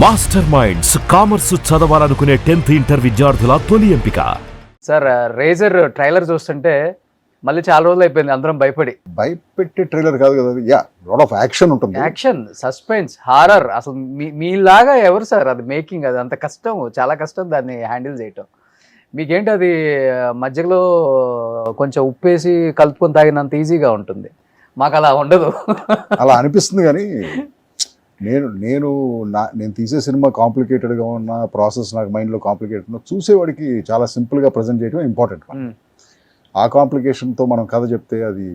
Master minds commerce చదవాలనుకునే 10th inter విద్యార్థుల తొలి ఎంపిక. సార్ రేజర్ ట్రైలర్ చూస్తుంటే మళ్ళీ చాలా రోజులు అయిపోయింది అందరం భయపెట్టే ట్రైలర్ కాదు కదా, యా లాట్ ఆఫ్ యాక్షన్ ఉంటుంది, యాక్షన్, సస్పెన్స్, హారర్. అసలు మీలాగా ఎవరు సార్ అది మేకింగ్? అది అంత కష్టం, చాలా కష్టం దాన్ని హ్యాండిల్ చేయటం. మీకేంటి అది మధ్యలో కొంచెం ఉప్పేసి కలుపుకొని తాగినంత ఈజీగా ఉంటుంది, మాకు అలా ఉండదు. అలా అనిపిస్తుంది. కానీ నేను తీసే సినిమా కాంప్లికేటెడ్గా ఉన్న ప్రాసెస్ నాకు మైండ్లో కాంప్లికేటెడ్ ఉన్న చూసేవాడికి చాలా సింపుల్గా ప్రజెంట్ చేయడం ఇంపార్టెంట్. ఆ కాంప్లికేషన్తో మనం కథ చెప్తే అది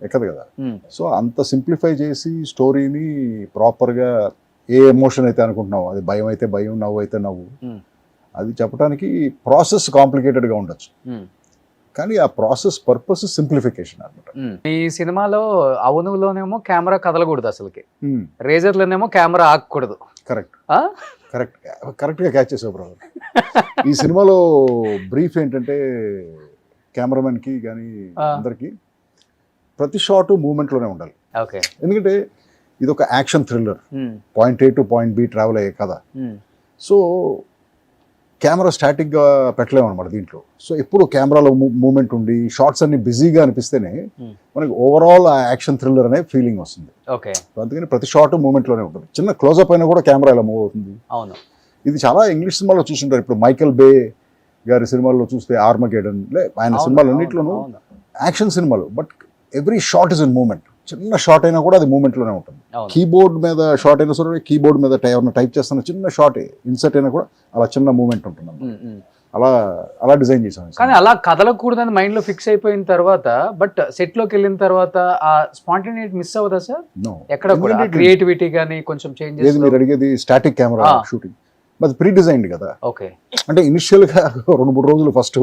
ఎక్కదు కదా. సో అంత సింప్లిఫై చేసి స్టోరీని ప్రాపర్గా ఏ ఎమోషన్ అయితే అనుకుంటున్నావు, అది భయం అయితే భయం, నవ్వు అయితే నవ్వు, అది చెప్పడానికి ప్రాసెస్ కాంప్లికేటెడ్గా ఉండొచ్చు, కానీ ఆ ప్రాసెస్ పర్పస్ సింప్లిఫికేషన్ అనమాట. ఈ సినిమాలో అవునులోనేమో కెమెరా కదలకూడదు అసలుకి, రేజర్లోనేమో కెమెరా ఆగకూడదు. కరెక్ట్గా క్యాచ్ చేసావు బ్రదర్. ఈ సినిమాలో బ్రీఫ్ ఏంటంటే కెమెరామెన్కి కానీ అందరికి ప్రతి షాట్ మూమెంట్లోనే ఉండాలి. ఎందుకంటే ఇది ఒక action thriller, point A to point B travel అయ్యే కథ. సో కెమెరా స్టాటిక్గా పెట్టలేము అనమాట దీంట్లో. సో ఎప్పుడు కెమెరాలో మూమెంట్ ఉండి షార్ట్స్ అన్ని బిజీగా అనిపిస్తేనే మనకి ఓవరాల్ ఆ యాక్షన్ థ్రిల్లర్ అనే ఫీలింగ్ వస్తుంది. అందుకని ప్రతి షార్ట్ మూమెంట్లోనే ఉంటుంది. చిన్న క్లోజప్ అయినా కూడా కెమెరా ఇలా మూవ్ అవుతుంది. ఇది చాలా ఇంగ్లీష్ సినిమాలో చూస్తుంటారు. ఇప్పుడు మైకెల్ బే గారి సినిమాల్లో చూస్తే ఆర్మగెడన్, ఆయన సినిమాలు అన్నింటిలోనూ యాక్షన్ సినిమాలు, but every shot is in moment. చిన్న షార్ట్ అయినా కూడా అది మూమెంట్లోనే ఉంటుంది. కీబోర్డ్ మీద షార్ట్ అయినా సరే, కీబోర్డ్ మీద ఎవరైనా టైప్ చేస్తున్న చిన్న షార్ట్ ఇన్సర్ట్ అయినా కూడా అలా చిన్న మూమెంట్ ఉంటుంది. అలా డిజైన్ చేశాను. కానీ అలా కదలకూడదని మైండ్ లో ఫిక్స్ అయిపోయిన తర్వాత, బట్ సెట్ లోకి వెళ్ళిన తర్వాత ఆ స్పాంటేనిటీ మిస్ అవ్వదా సార్? ఎక్కడ క్రియేటివిటీ కానీ కొంచెం చేంజ్? మీరు అడిగేది స్టాటిక్ కెమెరా షూటింగ్, అది ప్రీ డిజైన్డ్ కదా. అంటే ఇనిషియల్ గా 2-3 రోజులు ఫస్ట్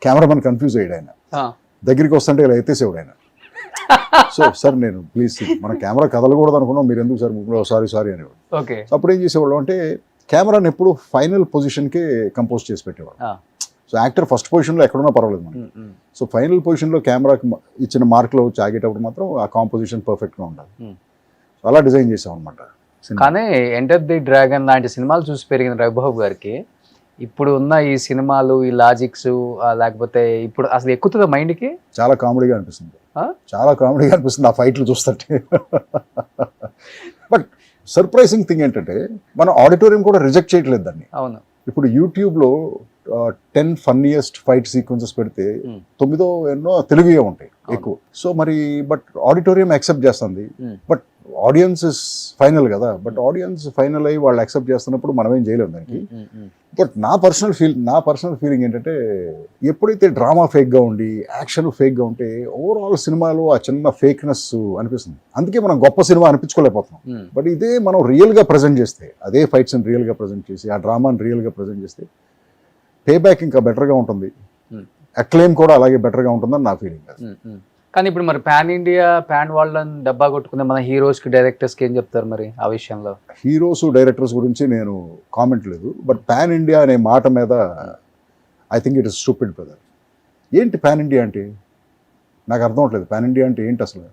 కెమెరామెన్ కన్ఫ్యూజ్ అయ్యాడు. ఆయన దగ్గరికి వస్తుంటే ఇలా ఎత్తేసేవాడు ఆయన. సో సార్ నేను ప్లీజ్ మన కెమెరా కదలకూడదు అనుకున్నాం, మీరు ఎందుకు సార్ సారీ అనేవాడు. అప్పుడు ఏం చేసేవాళ్ళు అంటే కెమెరాని ఎప్పుడు ఫైనల్ పొజిషన్కే కంపోజ్ చేసి పెట్టేవాడు. సో యాక్టర్ ఫస్ట్ పొజిషన్లో ఎక్కడున్నా పర్వాలేదు మనకి. సో ఫైనల్ పొజిషన్లో కెమెరాకి ఇచ్చిన మార్క్లో వచ్చి ఆగేటప్పుడు మాత్రం ఆ కాంపోజిషన్ పర్ఫెక్ట్గా ఉండాలి. సో అలా డిజైన్ చేసాం అనమాట. కానీ ఎంటర్ ది డ్రాగన్ లాంటి సినిమాలు చూసి పెరిగిన రఘుబాబు గారికి ఇప్పుడు ఉన్న ఈ సినిమాలు, ఈ లాజిక్స్, లేకపోతే ఇప్పుడు అసలు ఎక్కుతుందా మైండ్కి? చాలా కామెడీగా అనిపిస్తుంది, చాలా కామెడీగా అనిపిస్తుంది ఆ ఫైట్లు చూస్తుంటే. బట్ సర్ప్రైజింగ్ థింగ్ ఏంటంటే మన ఆడిటోరియం కూడా రిజెక్ట్ చేయట్లేదు దాన్ని. అవును, ఇప్పుడు యూట్యూబ్లో 10 ఫన్నీయెస్ట్ ఫైట్ సీక్వెన్సెస్ పెడితే 9 ఎన్నో తెలుగుగా ఉంటాయి ఎక్కువ. సో మరి బట్ ఆడిటోరియం యాక్సెప్ట్ చేస్తుంది. బట్ ఆడియన్స్ ఇస్ ఫైనల్ కదా. బట్ ఆడియన్స్ ఫైనల్ అయ్యి వాళ్ళు యాక్సెప్ట్ చేస్తున్నప్పుడు మనం ఏం చేయలేము దానికి. బట్ నా పర్సనల్ ఫీలింగ్ ఏంటంటే ఎప్పుడైతే డ్రామా ఫేక్గా ఉండి యాక్షన్ ఫేక్గా ఉంటే ఓవరాల్ సినిమాలో ఆ చిన్న ఫేక్నెస్ అనిపిస్తుంది. అందుకే మనం గొప్ప సినిమా అనిపించుకోలేకపోతున్నాం. బట్ ఇదే మనం రియల్గా ప్రజెంట్ చేస్తే, అదే ఫైట్స్ని రియల్గా ప్రజెంట్ చేసి, ఆ డ్రామాని రియల్గా ప్రజెంట్ చేస్తే పే బ్యాక్ ఇంకా బెటర్గా ఉంటుంది, అక్లెయిమ్ కూడా అలాగే బెటర్గా ఉంటుందని నా ఫీలింగ్. కానీ ఇప్పుడు మరి పాన్ ఇండియా, పాన్ వరల్డ్ అని డబ్బా కొట్టుకునే మన హీరోస్కి, డైరెక్టర్స్కి ఏం చెప్తారు మరి ఆ విషయంలో? హీరోస్, డైరెక్టర్స్ గురించి నేను కామెంట్ లేదు. బట్ పాన్ ఇండియా అనే మాట మీద I think it is stupid brother. ఏంటి పాన్ ఇండియా అంటే? నాకు అర్థం అవట్లేదు. పాన్ ఇండియా అంటే ఏంటి అసలు?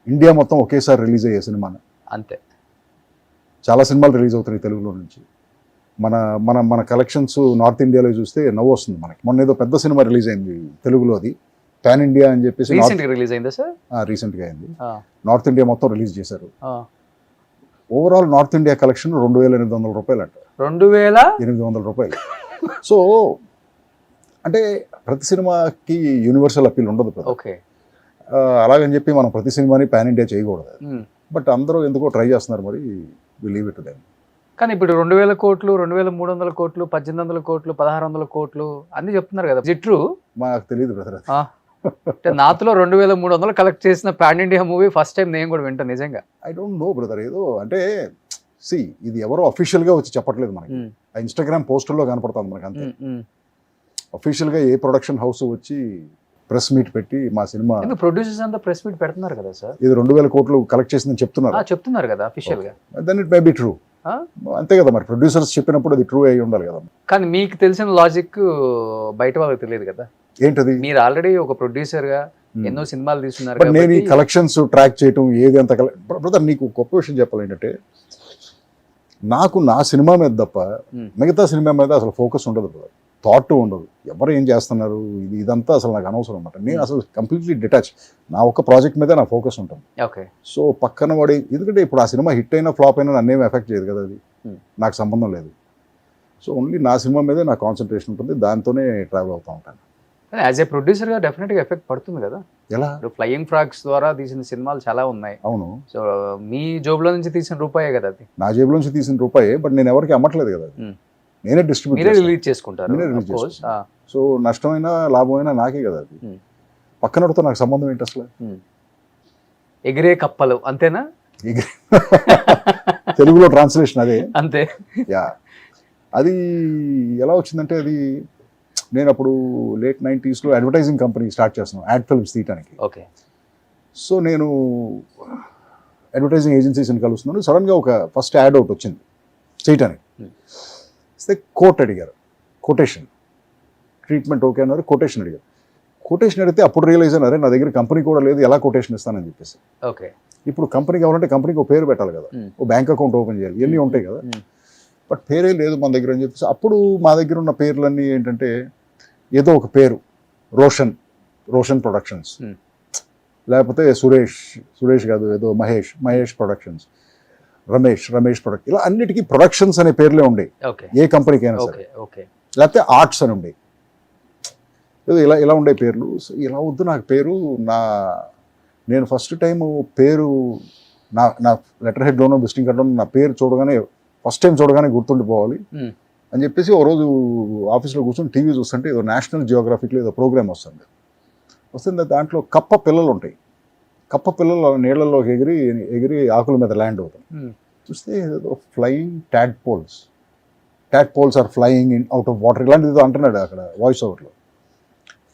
ఇండియా మొత్తం ఒకేసారి రిలీజ్ అయ్యే సినిమా అంతే. చాలా సినిమాలు రిలీజ్ అవుతున్నాయి తెలుగులో నుంచి. మన మన మన కలెక్షన్స్ నార్త్ ఇండియాలో చూస్తే నవ్వు వస్తుంది మనకి. మొన్న ఏదో పెద్ద సినిమా రిలీజ్ అయింది తెలుగులో, అది పాన్ ఇండియా అని చెప్పేసి రిలీజ్ అయిందా సార్? రీసెంట్గా అయింది. నార్త్ ఇండియా మొత్తం రిలీజ్ చేశారు. ఓవరాల్ నార్త్ ఇండియా కలెక్షన్ 2,800 రూపాయలు అంట. 2,800 రూపాయలు. సో అంటే ప్రతి సినిమాకి యూనివర్సల్ అప్పీల్ ఉండదు. అలాగని చెప్పి మనం ప్రతి సినిమాని పాన్ ఇండియా చేయకూడదు. బట్ అందరూ ఎందుకో ట్రై చేస్తున్నారు, మరి we leave it to them. కానీ ఇప్పుడు 2,000 కోట్లు, 2,300 కోట్లు, 1,800 కోట్లు, 1,600 కోట్లు అన్ని చెప్తున్నారు కదా. జిట్రు మాకు తెలియదు బ్రదర్. నాతో 2,300 కలెక్ట్ చేసిన pan India movie first time నేను కూడా వింటాను నిజంగా. I don't know brother. ఏదో అంటే ఇది ఎవరో అఫీషియల్గా వచ్చి చెప్పట్లేదు మనకి, ఆ ఇన్స్టాగ్రామ్ పోస్టుల్లో కనపడుతుంది మనకి అంతే. అఫీషియల్గా ఏ ప్రొడక్షన్ హౌస్ వచ్చి ప్రెస్ మీట్ పెట్టి మా సినిమా, ప్రొడ్యూసర్స్ అంతా ప్రెస్ మీట్ పెడుతున్నారు కదా సార్, ఇది 2,000 కోట్లు కలెక్ట్ చేసిందని చెప్తున్నారు కదా అఫీషియల్గా. Then it may be true. అంతే కదా, మరి ప్రొడ్యూసర్స్ చెప్పినప్పుడు అది ట్రూ అయి ఉండాలి కదా. కానీ మీకు తెలిసిన లాజిక్ బయట వాళ్ళకి తెలియదు కదా. ఏంటది? మీరు ఆల్రెడీ ఒక ప్రొడ్యూసర్ గా ఎన్నో సినిమాలు తీసుకున్నారు. బట్ నేను ఈ కలెక్షన్స్ ట్రాక్ చేయటం ఏది అంత బ్రదర్, నీకు గొప్ప విషయం చెప్పాలి ఏంటంటే నాకు నా సినిమా మీద తప్ప Hmm. మిగతా సినిమా మీద అసలు ఫోకస్ ఉండదు, థాట్ ఉండదు, ఎవరు ఏం చేస్తున్నారు ఇదంతా అసలు నాకు అనవసరం అనమాట. నేను అసలు కంప్లీట్లీ డిటాచ్, నా ఒక్క ప్రాజెక్ట్ మీదే నా ఫోకస్ ఉంటుంది. ఓకే. సో పక్కన వాడి, ఎందుకంటే ఇప్పుడు ఆ సినిమా హిట్ అయినా ఫ్లాప్ అయినా నన్నేం ఎఫెక్ట్ చేయదు కదా, అది Hmm. నాకు సంబంధం లేదు. సో ఓన్లీ నా సినిమా మీదే నా కాన్సన్ట్రేషన్ ఉంటుంది, దాంతోనే ట్రావెల్ అవుతూ ఉంటాను. యాజ్ ఏ ప్రొడ్యూసర్గా డెఫినెట్గా ఎఫెక్ట్ పడుతుంది కదా. ఎలా? ఇప్పుడు ఫ్లయింగ్ ఫ్రాగ్స్ ద్వారా తీసిన సినిమాలు చాలా ఉన్నాయి. అవును, సో మీ జోబులో నుంచి తీసిన రూపాయే కదా అది. నా జేబులోంచి తీసిన రూపాయి, బట్ నేను ఎవరికి అమ్మట్లేదు కదా, అది Hmm. నేనే మీరే డిస్ట్రిబ్యూట్ రిలీజ్ చేసుకుంటారు. నేనే release Of course. చేసుకుంటాను. సో నష్టమైనా లాభమైనా నాకే కదా అది. Hmm. పక్కనతో నాకు సంబంధం ఏంటి అసలు? ఎగిరే కప్పలు అంతేనా? తెలుగులో ట్రాన్స్లేషన్ అదే. అంతే. యా, అది ఎలా వచ్చిందంటే, అది నేను అప్పుడు late 90s advertising company start చేస్తున్నాను, యాడ్ ఫిల్మ్స్ తీయడానికి. ఓకే. సో నేను అడ్వర్టైజింగ్ ఏజెన్సీస్ని కలుస్తున్నాను. సడన్గా ఒక ఫస్ట్ యాడ్ అవుట్ వచ్చింది చేయటానికి. ఇస్తే కోట్ అడిగారు, కొటేషన్, ట్రీట్మెంట్ ఓకే అన్నారు, కొటేషన్ అడిగారు. కొటేషన్ అడిగితే అప్పుడు రియలైజ్ అయినారే నా దగ్గర కంపెనీ కూడా లేదు, ఎలా కొటేషన్ ఇస్తానని చెప్పేసి. ఓకే. ఇప్పుడు కంపెనీ కావాలంటే కంపెనీకి ఒక పేరు పెట్టాలి కదా, ఓ బ్యాంక్ అకౌంట్ ఓపెన్ చేయాలి, ఇవన్నీ ఉంటాయి కదా. బట్ పేరే లేదు మన దగ్గర అని చెప్పేసి, అప్పుడు మా దగ్గర ఉన్న పేర్లన్నీ ఏంటంటే ఏదో ఒక పేరు, రోషన్ ప్రొడక్షన్స్, లేకపోతే సురేష్ కాదు, ఏదో మహేష్ ప్రొడక్షన్స్, రమేష్ ప్రొడక్ట్, ఇలా అన్నిటికీ ప్రొడక్షన్స్ అనే పేర్లే ఉండే, ఓకే. ఏ కంపెనీకి అయినా సరే. ఓకే. ఓకే. లేకపోతే ఆర్ట్స్ అని ఉండే, ఏదో ఇలా ఉండే పేర్లు. సో ఇలా వద్దు నాకు పేరు, నేను ఫస్ట్ టైం పేరు నా లెటర్ హెడ్లోనో విజిటింగ్ కార్డులోనో నా పేరు చూడగానే, ఫస్ట్ టైం చూడగానే గుర్తుండిపోవాలి అని చెప్పేసి ఓ రోజు ఆఫీస్లో కూర్చొని టీవీ చూస్తుంటే ఏదో నేషనల్ జియోగ్రఫిక్లో ఏదో ప్రోగ్రామ్ వస్తుంది, దాంట్లో కప్ప పిల్లలు ఉంటాయి, కప్ప పిల్లలు నీళ్ళల్లోకి ఎగిరి ఆకుల మీద ల్యాండ్ అవుతాయి. చూస్తే ఏదో flying tadpoles or flying out of water, ఇలాంటిది ఏదో అంటున్నాడు అక్కడ వాయిస్ ఓవర్లో.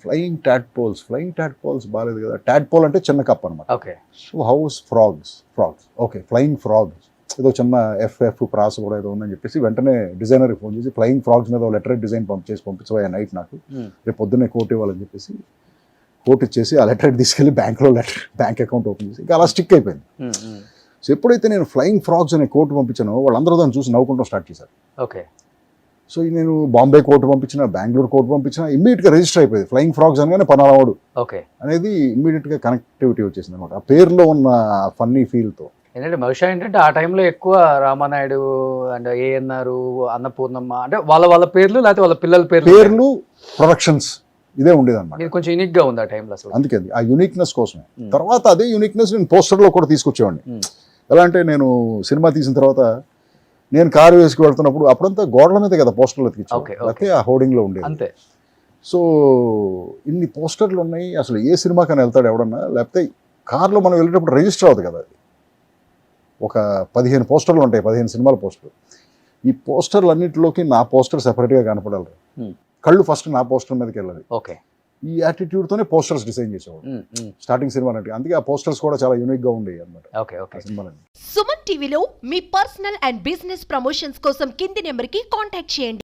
ఫ్లయింగ్ టాడ్పోల్స్ బాగాలేదు కదా, టాడ్పోల్ అంటే చిన్న కప్ప అనమాట. Okay. So house frogs, okay flying frogs, ఏదో చిన్న ఎఫ్ ప్రాస కూడా ఏదో ఉందని చెప్పేసి వెంటనే డిజైనర్కి ఫోన్ చేసి ఫ్లయింగ్ ఫ్రాగ్స్ మీద లెటర్ డిజైన్ పంపించబోయా నైట్, నాకు రేపు పొద్దున్నే కోట్ ఇవ్వాలని చెప్పేసి కోట్ ఇచ్చేసి ఆ లెటర్ తీసుకెళ్ళి బ్యాంక్ అకౌంట్ ఓపెన్ చేసి ఇంకా అలా స్టిక్ అయిపోయింది. సో ఎప్పుడైతే నేను ఫ్లయింగ్ ఫ్రాగ్స్ అనే కోర్టు పంపించానో వాళ్ళందరూ దాన్ని చూసి నవ్వుకుంటూ స్టార్ట్ చేశారు. ఓకే. సో నేను బాంబే కోర్టు పంపించిన, బెంగళూరు కోర్టు పంపించిన, ఇమ్మీడియట్గా రిజిస్టర్ అయిపోయింది ఫ్లయింగ్ ఫ్రాగ్స్ అనగానే పనాలవాడు ఓకే అనేది ఇమ్మీడియట్గా కనెక్టివిటీ వచ్చేసింది అనమాట, ఆ పేరులో ఉన్న ఫన్నీ ఫీల్తో. ఏంటంటే బహుశా ఏంటంటే ఆ టైంలో ఎక్కువ రామానాయుడు అండ్ ఏఎన్ఆర్, అన్నపూర్ణమ్మ, అంటే వాళ్ళ పేర్లు లేకపోతే వాళ్ళ పిల్లల పేర్లు ప్రొడక్షన్స్ ఇదే ఉండేది అనమాట. ఇది కొంచెం యూనిక్ గా ఉంది ఆ టైంలో అసలు. అందుకే ఆ యూనిక్నెస్ కోసమే. తర్వాత అదే యూనిక్నెస్ నేను పోస్టర్లో కూడా తీసుకొచ్చేవాడిని. ఎలా అంటే నేను సినిమా తీసిన తర్వాత నేను కారు వేసుకు వెళ్తున్నప్పుడు అప్పుడంతా గోడల మీద కదా పోస్టర్లు ఎత్తికిచ్చాను, లేకపోతే ఆ హోర్డింగ్లో ఉండేది అంతే. సో ఇన్ని పోస్టర్లు ఉన్నాయి, అసలు ఏ సినిమాకైనా వెళ్తాడు ఎవడన్నా, లేకపోతే కార్లో మనం వెళ్ళేటప్పుడు రిజిస్టర్ అవుతుంది కదా, అది ఒక 15 పోస్టర్లు ఉంటాయి, 15 సినిమాల పోస్టర్లు. ఈ పోస్టర్లు అన్నింటిలోకి నా పోస్టర్ సెపరేట్గా కనపడాలి, కళ్ళు ఫస్ట్ నా పోస్టర్ మీదకి వెళ్ళాలి. ఓకే. ఈ యాటిట్యూడ్తోనే పోస్టర్స్ డిజైన్ చేసేవాడు స్టార్టింగ్ సినిమా అంటే. అందుకే ఆ పోస్టర్స్ కూడా చాలా యూనిక్గా ఉండేవి అనమాట. ఓకే. ఓకే. సుమన్ టీవీలో మీ పర్సనల్ అండ్ బిజినెస్ ప్రమోషన్స్ కోసం కింది నెంబర్కి కాంటాక్ట్ చేయండి.